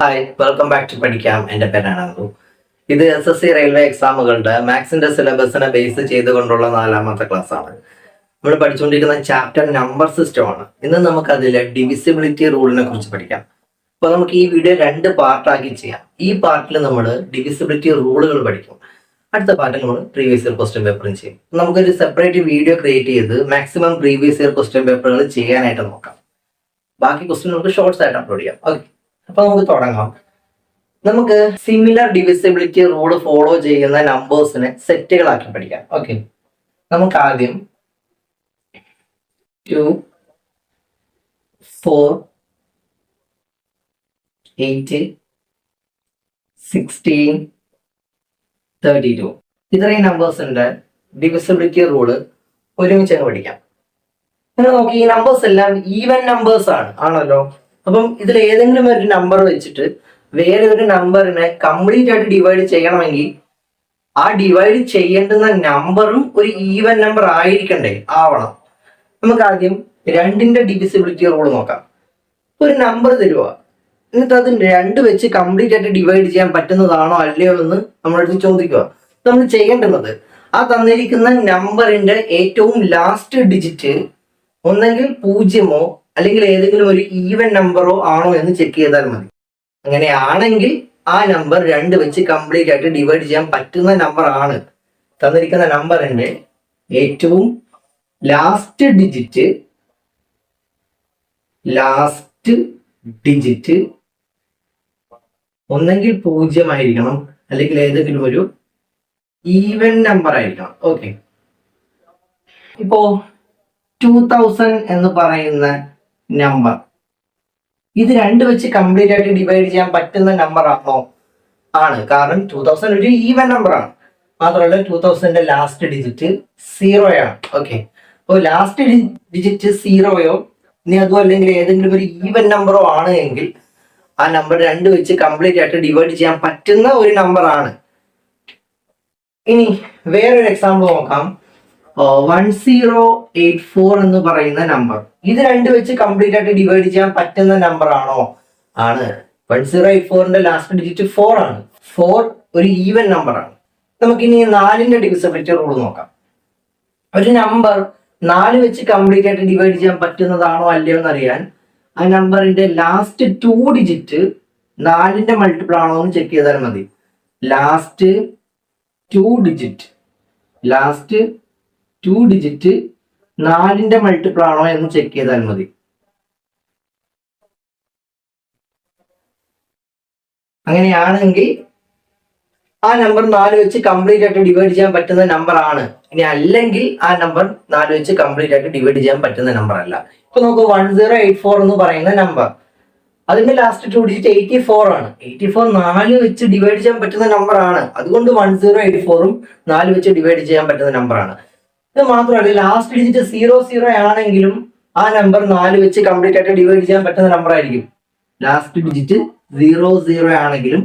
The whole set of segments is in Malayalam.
ഹായ്, വെൽക്കം ബാക്ക് ടു പഠിക്കാം. എൻ്റെ പേരാണ് അതു. ഇത് SSC റെയിൽവേ എക്സാമുകളുടെ മാത്സിന്റെ സിലബസിനെ ബേസ് ചെയ്തുകൊണ്ടുള്ള 4ാമത്തെ ക്ലാസ് ആണ്. നമ്മൾ പഠിച്ചുകൊണ്ടിരിക്കുന്ന ചാപ്റ്റർ നമ്പർ സിസ്റ്റം ആണ്. ഇന്ന് നമുക്ക് അതിലെ ഡിവിസിബിലിറ്റി റൂളിനെ കുറിച്ച് പഠിക്കാം. അപ്പൊ നമുക്ക് ഈ വീഡിയോ 2 പാർട്ടാക്കി ചെയ്യാം. ഈ പാർട്ടിൽ നമ്മൾ ഡിവിസിബിലിറ്റി റൂളുകൾ പഠിക്കും. അടുത്ത പാർട്ടിൽ നമ്മൾ പ്രീവിയസ് ഇയർ ക്വസ്റ്റ്യൻ പേപ്പറും ചെയ്യും. നമുക്കൊരു സെപ്പറേറ്റ് വീഡിയോ ക്രിയേറ്റ് ചെയ്ത് മാക്സിമം പ്രീവിയസ് ഇയർ ക്വസ്റ്റ്യൻ പേപ്പറുകൾ ചെയ്യാനായിട്ട് നോക്കാം. ബാക്കി ക്വസ്റ്റ്യൻ നമുക്ക് ഷോർട്സ് ആയിട്ട് അപ്ലോഡ് ചെയ്യാം. ഓക്കെ, അപ്പൊ നമുക്ക് തുടങ്ങാം. നമുക്ക് സിമിലർ ഡിവിസിബിലിറ്റി റൂൾ ഫോളോ ചെയ്യുന്ന നമ്പേഴ്സിനെ സെറ്റുകളാക്കി പഠിക്കാം. ഓക്കെ, നമുക്ക് ആദ്യം 2, 4, 8, 16, 32 ഇത്രയും നമ്പേഴ്സിന്റെ ഡിവിസിബിലിറ്റി റൂള് ഒരുമിച്ച് പഠിക്കാം. അങ്ങനെ നോക്കി, ഈ നമ്പേഴ്സ് എല്ലാം ഈവൻ നമ്പേഴ്സ് ആണല്ലോ. അപ്പം ഇതിൽ ഏതെങ്കിലും ഒരു നമ്പർ വെച്ചിട്ട് വേറെ ഒരു നമ്പറിനെ കംപ്ലീറ്റ് ആയിട്ട് ഡിവൈഡ് ചെയ്യണമെങ്കിൽ ആ ഡിവൈഡ് ചെയ്യേണ്ടുന്ന നമ്പറും ഒരു ഈവൻ നമ്പർ ആവണം. നമുക്ക് ആദ്യം 2ന്റെ ഡിവിസിബിലിറ്റി റൂൾ നോക്കാം. ഒരു നമ്പർ തരുക, എന്നിട്ട് അത് 2 വെച്ച് കംപ്ലീറ്റ് ആയിട്ട് ഡിവൈഡ് ചെയ്യാൻ പറ്റുന്നതാണോ അല്ലയോ എന്ന് നമ്മളടുത്ത് ചോദിക്കുക. നമ്മൾ ചെയ്യേണ്ടുന്നത് ആ തന്നിരിക്കുന്ന നമ്പറിന്റെ ഏറ്റവും ലാസ്റ്റ് ഡിജിറ്റ് ഒന്നെങ്കിൽ 0 അല്ലെങ്കിൽ ഏതെങ്കിലും ഒരു ഈവൻ നമ്പറോ ആണോ എന്ന് ചെക്ക് ചെയ്താൽ മതി. അങ്ങനെയാണെങ്കിൽ ആ നമ്പർ 2 വെച്ച് കംപ്ലീറ്റ് ആയിട്ട് ഡിവൈഡ് ചെയ്യാൻ പറ്റുന്ന നമ്പർ ആണ്. തന്നിരിക്കുന്ന നമ്പറിന്റെ ഏറ്റവും ലാസ്റ്റ് ഡിജിറ്റ് ഒന്നെങ്കിൽ 0 ആയിരിക്കണം, അല്ലെങ്കിൽ ഏതെങ്കിലും ഒരു ഈവൻ നമ്പർ ആയിരിക്കണം. ഓക്കെ, ഇപ്പോ 2000 എന്ന് പറയുന്ന നമ്പർ ഇത് 2 വെച്ച് കംപ്ലീറ്റ് ആയിട്ട് ഡിവൈഡ് ചെയ്യാൻ പറ്റുന്ന നമ്പർ ആണോ? ആണ്, കാരണം 2000 ഒരു ഈവൻ നമ്പർ ആണ്. മാത്രമല്ല 2000ന്റെ ലാസ്റ്റ് ഡിജിറ്റ് 0 ആണ്. ഓക്കെ, അപ്പോൾ ലാസ്റ്റ് ഡിജിറ്റ് 0യോ ഇനി അതും അല്ലെങ്കിൽ ഏതെങ്കിലും ഒരു ഈവൻ നമ്പറോ ആണ് എങ്കിൽ ആ നമ്പർ 2 വെച്ച് കംപ്ലീറ്റ് ആയിട്ട് ഡിവൈഡ് ചെയ്യാൻ പറ്റുന്ന ഒരു നമ്പർ ആണ്. ഇനി വേറൊരു എക്സാമ്പിൾ നോക്കാം. 1084 എന്ന് പറയുന്ന നമ്പർ ഇത് 2 വെച്ച് കംപ്ലീറ്റ് ആയിട്ട് ഡിവൈഡ് ചെയ്യാൻ പറ്റുന്ന നമ്പർ ആണോ? ആണ്. 1084ന്റെ ലാസ്റ്റ് ഡിജിറ്റ് 4 ആണ്. 4 ഒരു ഈവൻ നമ്പർ ആണ്. നമുക്കിനി 4ന്റെ ഡിവിസിബിലിറ്റി റൂൾ നോക്കാം. ഒരു നമ്പർ 4 വെച്ച് കംപ്ലീറ്റ് ആയിട്ട് ഡിവൈഡ് ചെയ്യാൻ പറ്റുന്നതാണോ അല്ലയോ എന്നറിയാൻ ആ നമ്പറിന്റെ ലാസ്റ്റ് 2 ഡിജിറ്റ് 4ന്റെ മൾട്ടിപ്പിൾ ആണോ എന്ന് ചെക്ക് ചെയ്താൽ മതി. ലാസ്റ്റ് 2 ഡിജിറ്റ് 4ന്റെ മൾട്ടിപ്പിൾ ആണോ എന്ന് ചെക്ക് ചെയ്താൽ മതി. അങ്ങനെയാണെങ്കിൽ ആ നമ്പർ 4 വെച്ച് കംപ്ലീറ്റ് ആയിട്ട് ഡിവൈഡ് ചെയ്യാൻ പറ്റുന്ന നമ്പർ ആണ്. ഇനി അല്ലെങ്കിൽ ആ നമ്പർ 4 വെച്ച് കംപ്ലീറ്റ് ആയിട്ട് ഡിവൈഡ് ചെയ്യാൻ പറ്റുന്ന നമ്പർ അല്ല. ഇപ്പൊ നമുക്ക് 1084 എന്ന് പറയുന്ന നമ്പർ അതിന്റെ ലാസ്റ്റ് 2 ഡിജിറ്റ് 84 ആണ്. 84 4 വെച്ച് ഡിവൈഡ് ചെയ്യാൻ പറ്റുന്ന നമ്പർ ആണ്. അതുകൊണ്ട് 1084ഉം 4 വെച്ച് ഡിവൈഡ് ചെയ്യാൻ പറ്റുന്ന നമ്പർ ആണ്. ഇത് മാത്രമല്ല, ലാസ്റ്റ് ഡിജിറ്റ് 00 ആണെങ്കിലും ആ നമ്പർ 4 വെച്ച് കംപ്ലീറ്റ് ആയിട്ട് ഡിവൈഡ് ചെയ്യാൻ പറ്റുന്ന നമ്പർ ആയിരിക്കും. ലാസ്റ്റ് ഡിജിറ്റ് 00 ആണെങ്കിലും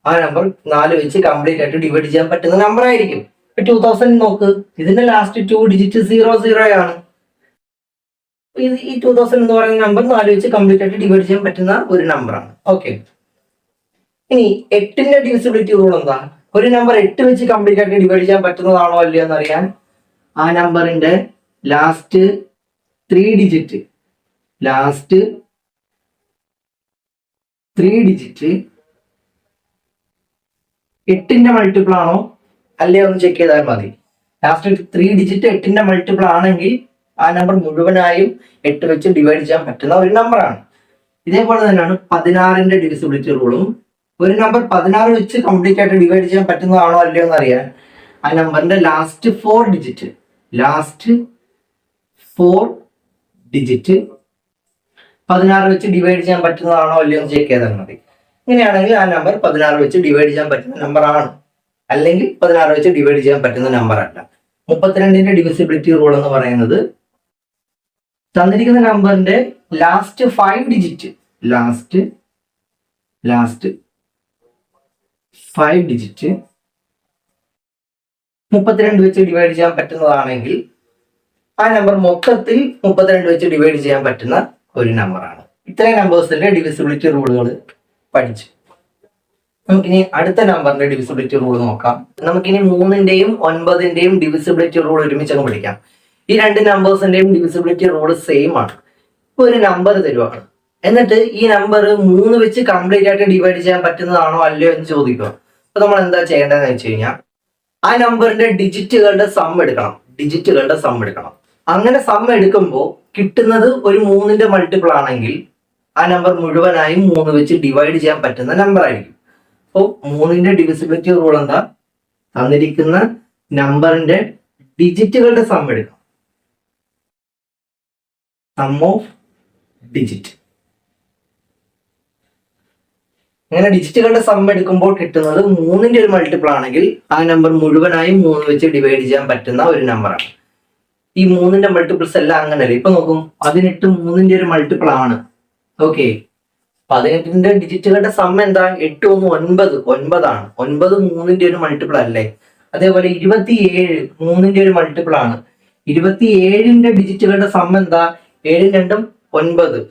ആ നമ്പർ 4 വെച്ച് കംപ്ലീറ്റ് ആയിട്ട് ഡിവൈഡ് ചെയ്യാൻ പറ്റുന്ന നമ്പർ ആയിരിക്കും. 2000 നോക്ക്, ഇതിന്റെ ലാസ്റ്റ് 2 ഡിജിറ്റ് 00 ആണ്. ഈ 2000 എന്ന് പറയുന്ന നമ്പർ 4 വെച്ച് കംപ്ലീറ്റ് ആയിട്ട് ഡിവൈഡ് ചെയ്യാൻ പറ്റുന്ന ഒരു നമ്പറാണ്. ഓക്കെ, ഇനി 8ന്റെ ഡിവിസിബിലിറ്റി റൂൾ എന്താ? ഒരു നമ്പർ 8 വെച്ച് കംപ്ലീറ്റ് ആയിട്ട് ഡിവൈഡ് ചെയ്യാൻ പറ്റുന്നതാണോ അല്ലയോ എന്നറിയാൻ ആ നമ്പറിന്റെ ലാസ്റ്റ് 3 ഡിജിറ്റ് 8ന്റെ മൾട്ടിപ്പിൾ ആണോ അല്ലയോ എന്ന് ചെക്ക് ചെയ്താൽ മതി. ലാസ്റ്റ് 3 ഡിജിറ്റ് 8ന്റെ മൾട്ടിപ്പിൾ ആണെങ്കിൽ ആ നമ്പർ മുഴുവനായും 8 വെച്ച് ഡിവൈഡ് ചെയ്യാൻ പറ്റുന്ന ഒരു നമ്പറാണ്. ഇതേപോലെ തന്നെയാണ് 16ന്റെ ഡിവിസിബിലിറ്റി റൂളും. ഒരു നമ്പർ 16 വെച്ച് കംപ്ലീറ്റ് ആയിട്ട് ഡിവൈഡ് ചെയ്യാൻ പറ്റുന്നതാണോ അല്ലയോ എന്ന് അറിയാൻ ആ നമ്പറിന്റെ ലാസ്റ്റ് 4 ഡിജിറ്റ് 16 വെച്ച് ഡിവൈഡ് ചെയ്യാൻ പറ്റുന്നതാണോ അല്ലയോ എന്ന് ചെക്ക് ചെയ്താൽ മതി. ഇങ്ങനെയാണെങ്കിൽ ആ നമ്പർ 16 വെച്ച് ഡിവൈഡ് ചെയ്യാൻ പറ്റുന്ന നമ്പർ ആണ്, അല്ലെങ്കിൽ 16 വെച്ച് ഡിവൈഡ് ചെയ്യാൻ പറ്റുന്ന നമ്പർ അല്ല. 32ന്റെ ഡിവിസിബിലിറ്റി റൂൾ എന്ന് പറയുന്നത് തന്നിരിക്കുന്ന നമ്പറിന്റെ ലാസ്റ്റ് 5 ഡിജിറ്റ് 32 വെച്ച് ഡിവൈഡ് ചെയ്യാൻ പറ്റുന്നതാണെങ്കിൽ ആ നമ്പർ മൊത്തത്തിൽ 32 വെച്ച് ഡിവൈഡ് ചെയ്യാൻ പറ്റുന്ന ഒരു നമ്പറാണ്. ഇത്രയും നമ്പേഴ്സിന്റെ ഡിവിസിബിലിറ്റി റൂളുകൾ പഠിച്ചു. നമുക്കിനി അടുത്ത നമ്പറിന്റെ ഡിവിസിബിലിറ്റി റൂൾ നോക്കാം. നമുക്കിനി 3ന്റെയും 9ന്റെയും ഡിവിസിബിലിറ്റി റൂൾ ഒരുമിച്ച് അങ്ങ് പഠിക്കാം. ഈ രണ്ട് നമ്പേഴ്സിന്റെയും ഡിവിസിബിലിറ്റി റൂൾ സെയിം ആണ്. ഇപ്പൊ ഒരു നമ്പർ തരുവാണ്, എന്നിട്ട് ഈ നമ്പർ 3 വെച്ച് കംപ്ലീറ്റ് ആയിട്ട് ഡിവൈഡ് ചെയ്യാൻ പറ്റുന്നതാണോ അല്ലയോ എന്ന് ചോദിക്കുക. അപ്പൊ നമ്മൾ എന്താ ചെയ്യേണ്ടതെന്ന് വെച്ച് കഴിഞ്ഞാൽ ആ നമ്പറിന്റെ ഡിജിറ്റുകളുടെ സം എടുക്കണം. അങ്ങനെ സം എടുക്കുമ്പോൾ കിട്ടുന്നത് ഒരു 3ന്റെ മൾട്ടിപ്പിൾ ആണെങ്കിൽ ആ നമ്പർ മുഴുവനായും 3 വെച്ച് ഡിവൈഡ് ചെയ്യാൻ പറ്റുന്ന നമ്പർ ആയിരിക്കും. അപ്പോൾ 3ന്റെ ഡിവിസിബിലിറ്റി റൂൾ എന്താ? തന്നിരിക്കുന്ന നമ്പറിന്റെ ഡിജിറ്റുകളുടെ സം എടുക്കണം. Sum of digit. അങ്ങനെ ഡിജിറ്റുകളുടെ സം എടുക്കുമ്പോൾ കിട്ടുന്നത് 3ന്റെ ഒരു മൾട്ടിപ്പിൾ ആണെങ്കിൽ ആ നമ്പർ മുഴുവനായും 3 വെച്ച് ഡിവൈഡ് ചെയ്യാൻ പറ്റുന്ന ഒരു നമ്പറാണ്. ഈ 3ന്റെ മൾട്ടിപ്പിൾസ് എല്ലാം അങ്ങനെയല്ലേ. ഇപ്പൊ നോക്കും, 18 3ന്റെ ഒരു മൾട്ടിപ്പിൾ ആണ്. ഓക്കെ, 18ന്റെ ഡിജിറ്റുകളുടെ സം എന്താ? 8 1 9 ആണ്. 9 3ന്റെ ഒരു മൾട്ടിപ്പിൾ അല്ലേ. അതേപോലെ 27 3ന്റെ ഒരു മൾട്ടിപ്പിൾ ആണ്. 27ന്റെ ഡിജിറ്റുകളുടെ സം എന്താ? 7 2 9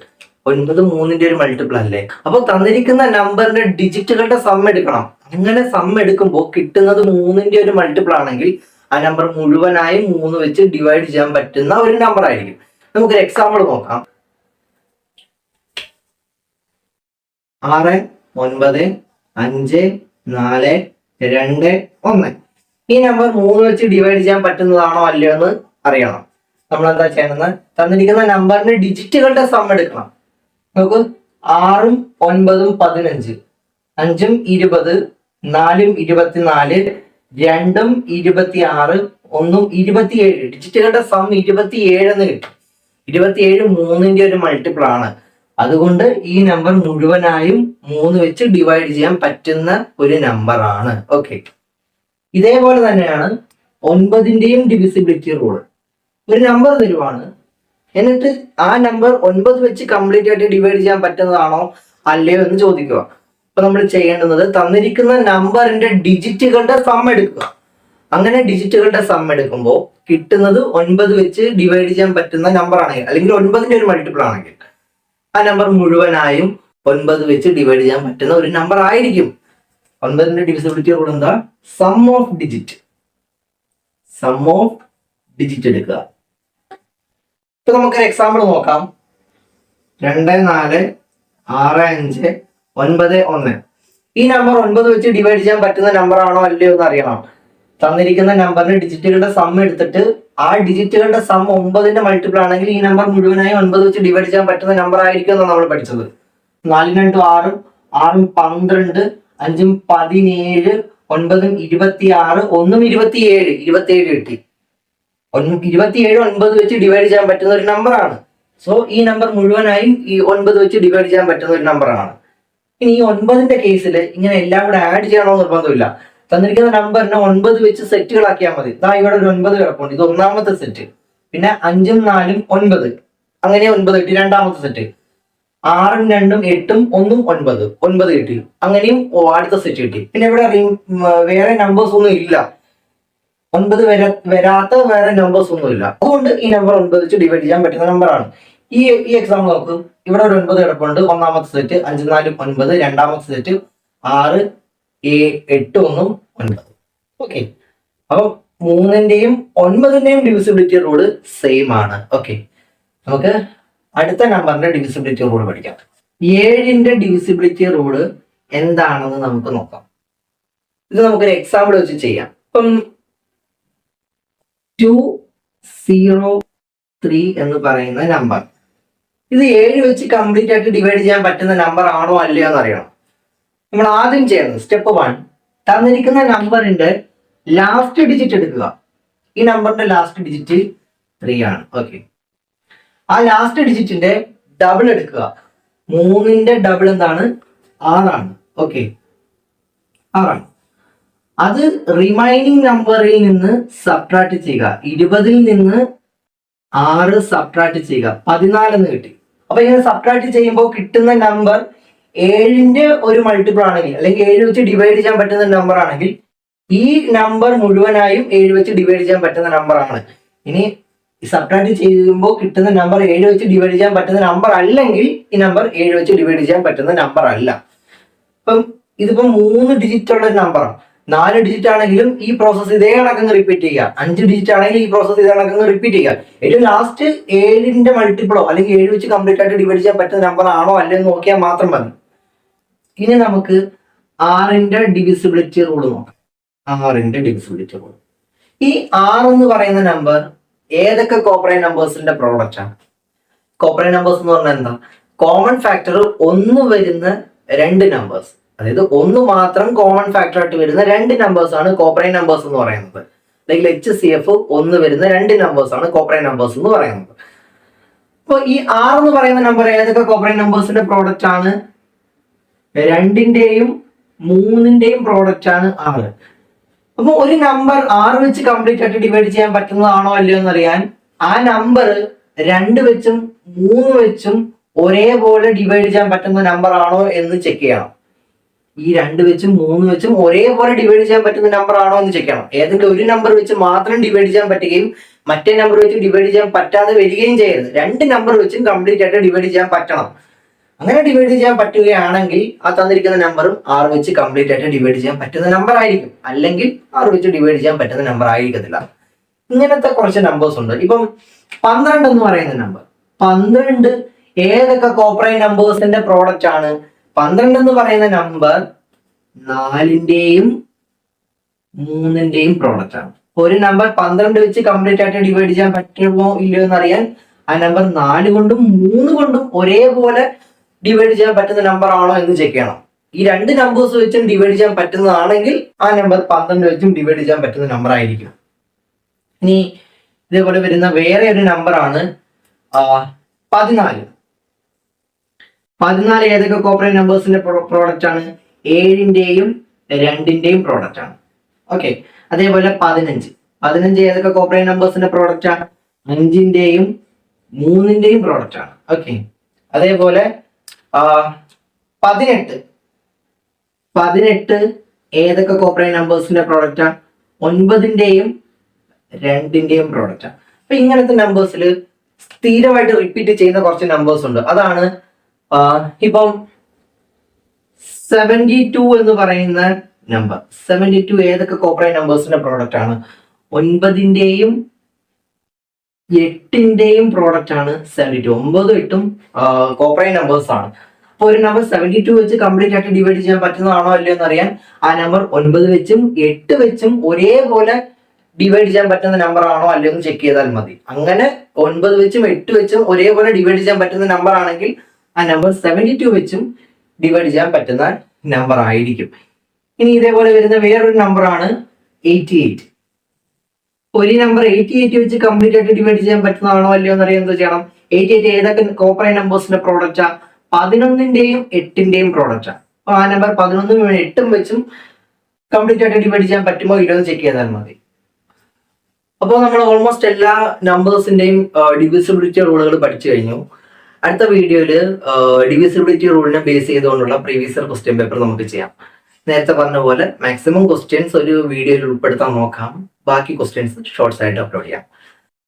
9 3ന്റെ ഒരു മൾട്ടിപ്പിൾ അല്ലേ. അപ്പൊ തന്നിരിക്കുന്ന നമ്പറിന്റെ ഡിജിറ്റുകളുടെ സം എടുക്കണം. അങ്ങനെ സം എടുക്കുമ്പോൾ കിട്ടുന്നത് 3ന്റെ ഒരു മൾട്ടിപ്പിൾ ആണെങ്കിൽ ആ നമ്പർ മുഴുവനായും 3 വെച്ച് ഡിവൈഡ് ചെയ്യാൻ പറ്റുന്ന ഒരു നമ്പർ ആയിരിക്കും. നമുക്കൊരു എക്സാമ്പിൾ നോക്കാം. 6 9 5 4 2 1. ഈ നമ്പർ 3 വെച്ച് ഡിവൈഡ് ചെയ്യാൻ പറ്റുന്നതാണോ അല്ലയോ എന്ന് അറിയണം. നമ്മൾ എന്താ ചെയ്യണമെന്ന്, തന്നിരിക്കുന്ന നമ്പറിന്റെ ഡിജിറ്റുകളുടെ സം എടുക്കണം. നമുക്ക് 6 9 15, 5 20, 4 24, 2 26, 1 27. ഡിജിറ്റുകളുടെ സം 27 എന്ന് കിട്ടും. 27 3ന്റെ ഒരു മൾട്ടിപ്പിൾ ആണ്. അതുകൊണ്ട് ഈ നമ്പർ മുഴുവനായും 3 വെച്ച് ഡിവൈഡ് ചെയ്യാൻ പറ്റുന്ന ഒരു നമ്പർ ആണ്. ഓക്കെ, ഇതേപോലെ തന്നെയാണ് 9ന്റെയും ഡിവിസിബിലിറ്റി റൂൾ. ഒരു നമ്പർ തരുവാണ്, എന്നിട്ട് ആ നമ്പർ 9 വെച്ച് കംപ്ലീറ്റ് ആയിട്ട് ഡിവൈഡ് ചെയ്യാൻ പറ്റുന്നതാണോ അല്ലയോ എന്ന് ചോദിക്കുക. അപ്പൊ നമ്മൾ ചെയ്യേണ്ടുന്നത് തന്നിരിക്കുന്ന നമ്പറിന്റെ ഡിജിറ്റുകളുടെ സം എടുക്കുക. അങ്ങനെ ഡിജിറ്റുകളുടെ സം എടുക്കുമ്പോൾ കിട്ടുന്നത് 9 വെച്ച് ഡിവൈഡ് ചെയ്യാൻ പറ്റുന്ന നമ്പർ ആണെങ്കിൽ, അല്ലെങ്കിൽ 9ന്റെ ഒരു മൾട്ടിപ്പിൾ ആണെങ്കിൽ ആ നമ്പർ മുഴുവനായും 9 വെച്ച് ഡിവൈഡ് ചെയ്യാൻ പറ്റുന്ന ഒരു നമ്പർ ആയിരിക്കും. 9ന്റെ ഡിവിസിബിലിറ്റി റൂൾ എന്താ? സം ഓഫ് ഡിജിറ്റ് എടുക്കുക. ഇപ്പൊ നമുക്കൊരു എക്സാമ്പിൾ നോക്കാം. 2 4 6 5 9 1. ഈ നമ്പർ 9 വെച്ച് ഡിവൈഡ് ചെയ്യാൻ പറ്റുന്ന നമ്പർ ആണോ അല്ലയോ എന്ന് അറിയണം. തന്നിരിക്കുന്ന നമ്പറിന്റെ ഡിജിറ്റുകളുടെ സം എടുത്തിട്ട് ആ ഡിജിറ്റുകളുടെ സം 9ന്റെ മൾട്ടിപ്പിൾ ആണെങ്കിൽ ഈ നമ്പർ മുഴുവനായി 9 വെച്ച് ഡിവൈഡ് ചെയ്യാൻ പറ്റുന്ന നമ്പർ ആയിരിക്കും എന്നാണ് നമ്മൾ പഠിച്ചത്. 4 2 6, 6 12, 5 17, 9 26, 1 27 കിട്ടി. 27 9 വെച്ച് ഡിവൈഡ് ചെയ്യാൻ പറ്റുന്ന ഒരു നമ്പർ ആണ്. സോ ഈ നമ്പർ മുഴുവനായും ഈ 9 വെച്ച് ഡിവൈഡ് ചെയ്യാൻ പറ്റുന്ന ഒരു നമ്പർ ആണ്. ഇനി ഈ 9ന്റെ കേസിൽ ഇങ്ങനെ എല്ലാം കൂടെ ആഡ് ചെയ്യണമെന്ന് നിർബന്ധമില്ല. തന്നിരിക്കുന്ന നമ്പറിനെ 9 വെച്ച് സെറ്റുകളാക്കിയാൽ മതി. ഇവിടെ ഒരു 9 കിടപ്പുണ്ട്, ഇത് ഒന്നാമത്തെ സെറ്റ്. പിന്നെ 5 4 9, അങ്ങനെ 9 കിട്ടി, രണ്ടാമത്തെ സെറ്റ്. 6 2 8, 1 9 കിട്ടി, അങ്ങനെയും അടുത്ത സെറ്റ് കിട്ടി. പിന്നെ ഇവിടെ വേറെ നമ്പേഴ്സ് ഒന്നും ഇല്ല, 9 വരാത്ത വേറെ നമ്പേഴ്സ് ഒന്നും ഇല്ല. അതുകൊണ്ട് ഈ നമ്പർ 9 വെച്ച് ഡിവൈഡ് ചെയ്യാൻ പറ്റുന്ന നമ്പറാണ്. ഈ എക്സാമ്പിൾ നോക്ക്, ഇവിടെ ഒരു 9 കിടപ്പുണ്ട്, ഒന്നാമത്തെ സെറ്റ്. 5 4 9, രണ്ടാമത്തെ സെറ്റ്. 6 8 1 9. ഓക്കെ, അപ്പൊ 3ന്റെയും 9ന്റെയും ഡിവിസിബിലിറ്റി റൂള് സെയിം ആണ്. ഓക്കെ, നമുക്ക് അടുത്ത നമ്പറിന്റെ ഡിവിസിബിലിറ്റി റൂൾ പഠിക്കാം. 7ന്റെ ഡിവിസിബിലിറ്റി റൂള് എന്താണെന്ന് നമുക്ക് നോക്കാം. ഇത് നമുക്കൊരു എക്സാമ്പിൾ വെച്ച് ചെയ്യാം. ഇപ്പം 203 എന്ന് പറയുന്ന നമ്പർ, ഇത് 7 വെച്ച് കംപ്ലീറ്റ് ആയിട്ട് ഡിവൈഡ് ചെയ്യാൻ പറ്റുന്ന നമ്പർ ആണോ അല്ലയോ എന്ന് അറിയണം. നമ്മൾ ആദ്യം ചെയ്യുന്നത് സ്റ്റെപ്പ് 1, തന്നിരിക്കുന്ന നമ്പറിന്റെ ലാസ്റ്റ് ഡിജിറ്റ് എടുക്കുക. ഈ നമ്പറിന്റെ ലാസ്റ്റ് ഡിജിറ്റ് 3 ആണ്. ഓക്കെ, ആ ലാസ്റ്റ് ഡിജിറ്റിന്റെ ഡബിൾ എടുക്കുക. 3ന്റെ ഡബിൾ എന്താണ്? 6 ആണ്. ഓക്കെ, 6 ആണ്. അത് റിമൈനിങ് നമ്പറിൽ നിന്ന് സബ്ട്രാക്ട് ചെയ്യുക. 20ൽ നിന്ന് 6 സബ്ട്രാക്ട് ചെയ്യുക, 14 എന്ന് കിട്ടി. അപ്പൊ ഇങ്ങനെ സബ്ട്രാക്ട് ചെയ്യുമ്പോൾ കിട്ടുന്ന നമ്പർ 7ന്റെ ഒരു മൾട്ടിപ്പിൾ ആണെങ്കിൽ, അല്ലെങ്കിൽ 7 വെച്ച് ഡിവൈഡ് ചെയ്യാൻ പറ്റുന്ന നമ്പർ ആണെങ്കിൽ ഈ നമ്പർ മുഴുവനായും 7 വെച്ച് ഡിവൈഡ് ചെയ്യാൻ പറ്റുന്ന നമ്പർ ആണ്. ഇനി സബ്ട്രാക്ട് ചെയ്യുമ്പോൾ കിട്ടുന്ന നമ്പർ 7 വെച്ച് ഡിവൈഡ് ചെയ്യാൻ പറ്റുന്ന നമ്പർ അല്ലെങ്കിൽ ഈ നമ്പർ 7 വെച്ച് ഡിവൈഡ് ചെയ്യാൻ പറ്റുന്ന നമ്പർ അല്ല. അപ്പം ഇതിപ്പോ 3 ഡിജിറ്റ് ഉള്ള ഒരു നമ്പറാണ്. 4 ഡിജിറ്റ് ആണെങ്കിലും ഈ പ്രോസസ്സ് ഇതേ കണക്കങ്ങ് റിപ്പീറ്റ് ചെയ്യുക. 5 ഡിജിറ്റ് ആണെങ്കിലും ഈ പ്രോസസ്സ് ഇതേ കണക്കങ്ങ് റിപ്പീറ്റ് ചെയ്യുക. ഏറ്റവും ലാസ്റ്റ് 7ന്റെ മൾട്ടിപ്പിളോ അല്ലെങ്കിൽ 7 വെച്ച് കംപ്ലീറ്റ് ആയിട്ട് ഡിവൈഡ് ചെയ്യാൻ പറ്റുന്ന നമ്പർ ആണോ അല്ലെന്ന് നോക്കിയാൽ മാത്രം മതി. ഇനി നമുക്ക് 6ന്റെ ഡിവിസിബിലിറ്റി റൂൾ നോക്കാം. 6ന്റെ ഡിവിസിബിലിറ്റി റൂൾ. ഈ 6 എന്ന് പറയുന്ന നമ്പർ ഏതൊക്കെ കോപ്പറേറ്റ് നമ്പേഴ്സിന്റെ പ്രോഡക്റ്റ് ആണ്? കോപ്പറേറ്റ് നമ്പേഴ്സ് എന്ന് പറഞ്ഞാൽ എന്താ? കോമൺ ഫാക്ടർ 1 വരുന്ന 2 നമ്പേഴ്സ്, അതായത് 1 മാത്രം കോമൺ ഫാക്ടർ ആയിട്ട് വരുന്ന 2 നമ്പേഴ്സ് ആണ് കോപ്പറേറ്റ് നമ്പേഴ്സ് എന്ന് പറയുന്നത്. അല്ലെങ്കിൽ HCF 1 വരുന്ന 2 നമ്പേഴ്സ് ആണ് കോപ്പറേറ്റ് നമ്പേഴ്സ് എന്ന് പറയുന്നത്. അപ്പോൾ ഈ 6 എന്ന് പറയുന്ന നമ്പർ ഏതൊക്കെ കോപ്പറേറ്റ് നമ്പേഴ്സിന്റെ പ്രോഡക്റ്റ് ആണ്? 2ന്റെയും 3ന്റെയും പ്രോഡക്റ്റ് ആണ് 6. അപ്പൊ ഒരു നമ്പർ 6 വെച്ച് കംപ്ലീറ്റ് ആയിട്ട് ഡിവൈഡ് ചെയ്യാൻ പറ്റുന്നതാണോ അല്ലയോ എന്നറിയാൻ ആ നമ്പർ 2 വെച്ചും 3 വെച്ചും ഒരേപോലെ ഡിവൈഡ് ചെയ്യാൻ പറ്റുന്ന നമ്പർ ആണോ എന്ന് ചെക്ക് ചെയ്യണം. ഈ 2 വെച്ചും 3 വെച്ചും ഒരേപോലെ ഡിവൈഡ് ചെയ്യാൻ പറ്റുന്ന നമ്പർ ആണോ എന്ന് ചെക്ക് ചെയ്യണം. ഏതെങ്കിലും ഒരു നമ്പർ വെച്ച് മാത്രം ഡിവൈഡ് ചെയ്യാൻ പറ്റുകയും മറ്റേ നമ്പർ വെച്ച് ഡിവൈഡ് ചെയ്യാൻ പറ്റാതെ വരികയും ചെയ്യരുത്. 2 നമ്പർ വെച്ചും കംപ്ലീറ്റ് ആയിട്ട് ഡിവൈഡ് ചെയ്യാൻ പറ്റണം. അങ്ങനെ ഡിവൈഡ് ചെയ്യാൻ പറ്റുകയാണെങ്കിൽ ആ തന്നിരിക്കുന്ന നമ്പറും 6 വെച്ച് കംപ്ലീറ്റ് ആയിട്ട് ഡിവൈഡ് ചെയ്യാൻ പറ്റുന്ന നമ്പർ ആയിരിക്കും. അല്ലെങ്കിൽ 6 വെച്ച് ഡിവൈഡ് ചെയ്യാൻ പറ്റുന്ന നമ്പർ ആയിരിക്കത്തില്ല. ഇങ്ങനത്തെ കുറച്ച് നമ്പേഴ്സ് ഉണ്ട്. ഇപ്പം 12 എന്ന് പറയുന്ന നമ്പർ, 12 ഏതൊക്കെ കോപ്പറേറ്റ് നമ്പേഴ്സിന്റെ പ്രോഡക്റ്റ് ആണ്? 12 എന്ന് പറയുന്ന നമ്പർ 4ന്റെയും 3ന്റെയും പ്രോഡക്റ്റ് ആണ്. ഒരു നമ്പർ 12 വെച്ച് കംപ്ലീറ്റ് ആയിട്ട് ഡിവൈഡ് ചെയ്യാൻ പറ്റുമോ ഇല്ലയോ എന്ന് അറിയാൻ ആ നമ്പർ 4 കൊണ്ടും 3 കൊണ്ടും ഒരേപോലെ ഡിവൈഡ് ചെയ്യാൻ പറ്റുന്ന നമ്പർ ആണോ എന്ന് ചെക്ക് ചെയ്യണം. ഈ 2 നമ്പേഴ്സ് വെച്ചും ഡിവൈഡ് ചെയ്യാൻ പറ്റുന്നതാണെങ്കിൽ ആ നമ്പർ 12 വെച്ചും ഡിവൈഡ് ചെയ്യാൻ പറ്റുന്ന നമ്പർ ആയിരിക്കും. ഇനി ഇതേപോലെ വരുന്ന വേറെ ഒരു നമ്പറാണ് 14. 14 ഏതൊക്കെ കോപ്പറേറ്റ് നമ്പേഴ്സിന്റെ പ്രോഡക്റ്റ് ആണ്? 7ന്റെയും 2ന്റെയും പ്രോഡക്റ്റ് ആണ്. ഓക്കെ. അതേപോലെ 15 ഏതൊക്കെ കോപ്പറേറ്റ് നമ്പേഴ്സിന്റെ പ്രോഡക്റ്റ് ആണ്? 5ന്റെയും 3ന്റെയും പ്രോഡക്റ്റ് ആണ്. ഓക്കെ. അതേപോലെ 18 ഏതൊക്കെ കോപ്പറേറ്റ് നമ്പേഴ്സിന്റെ പ്രോഡക്റ്റ് ആണ്? 9ന്റെയും 2ന്റെയും പ്രോഡക്റ്റ് ആണ്. അപ്പൊ ഇങ്ങനത്തെ നമ്പേഴ്സിൽ സ്ഥിരമായിട്ട് റിപ്പീറ്റ് ചെയ്യുന്ന കുറച്ച് നമ്പേഴ്സ് ഉണ്ട്. അതാണ് ഇപ്പം 72 എന്ന് പറയുന്ന നമ്പർ. 72 ഏതൊക്കെ കോപ്പറേറ്റ് നമ്പേഴ്സിന്റെ പ്രോഡക്റ്റ് ആണ്? 9ന്റെയും 8ന്റെയും പ്രോഡക്റ്റ് ആണ് 72. 9ഉം 8ഉം കോപ്പറേറ്റ് നമ്പേഴ്സ് ആണ്. അപ്പൊ ഒരു നമ്പർ 72 വെച്ച് കംപ്ലീറ്റ് ആയിട്ട് ഡിവൈഡ് ചെയ്യാൻ പറ്റുന്നതാണോ അല്ലയോ എന്ന് അറിയാൻ ആ നമ്പർ 9 വെച്ചും 8 വെച്ചും ഒരേപോലെ ഡിവൈഡ് ചെയ്യാൻ പറ്റുന്ന നമ്പർ ആണോ അല്ലയോ എന്ന് ചെക്ക് ചെയ്താൽ മതി. അങ്ങനെ 9 വെച്ചും 8 വെച്ചും ഒരേപോലെ ഡിവൈഡ് ചെയ്യാൻ പറ്റുന്ന നമ്പർ ആണെങ്കിൽ ആ നമ്പർ 72 വെച്ചും ഡിവൈഡ് ചെയ്യാൻ പറ്റുന്ന നമ്പർ ആയിരിക്കും. ഇനി ഇതേപോലെ വരുന്ന വേറൊരു നമ്പറാണ് 88. ഒരു നമ്പർ 88 വെച്ച് കംപ്ലീറ്റ് ആയിട്ട് ഡിവൈഡ് ചെയ്യാൻ പറ്റുന്നതാണോ അല്ലയോ എന്ന് അറിയാൻ എന്ത് ചെയ്യണം? 88 ഏതൊക്കെ കോപ്പറേറ്റ് നമ്പേഴ്സിന്റെ പ്രോഡക്റ്റാ? 11ന്റെയും 8ന്റെയും പ്രോഡക്റ്റാ. അപ്പൊ ആ നമ്പർ 11ഉം 8ഉം വെച്ചും കംപ്ലീറ്റ് ആയിട്ട് ഡിവൈഡ് ചെയ്യാൻ പറ്റുമോ ഇല്ലയോ എന്ന് ചെക്ക് ചെയ്താൽ മതി. അപ്പോൾ നമ്മൾ ഓൾമോസ്റ്റ് എല്ലാ നമ്പേഴ്സിന്റെയും ഡിവിസിബിലിറ്റി റൂളുകൾ പഠിച്ചു കഴിഞ്ഞു. അടുത്ത വീഡിയോയിൽ ഡിവിസിബിലിറ്റി റൂളിനെ ബേസ് ചെയ്തുകൊണ്ടുള്ള പ്രീവിയസ് ഇയർ ക്വസ്റ്റ്യൻ പേപ്പർ നമുക്ക് ചെയ്യാം. നേരത്തെ പറഞ്ഞ പോലെ മാക്സിമം ക്വസ്റ്റ്യൻസ് ഒരു വീഡിയോയിൽ ഉൾപ്പെടുത്താൻ നോക്കാം. ബാക്കി ക്വസ്റ്റ്യൻസ് ഷോർട്സ് ആയിട്ട് അപ്ലോഡ് ചെയ്യാം.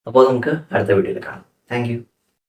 അപ്പോൾ നമുക്ക് അടുത്ത വീഡിയോയിൽ കാണാം. Thank you.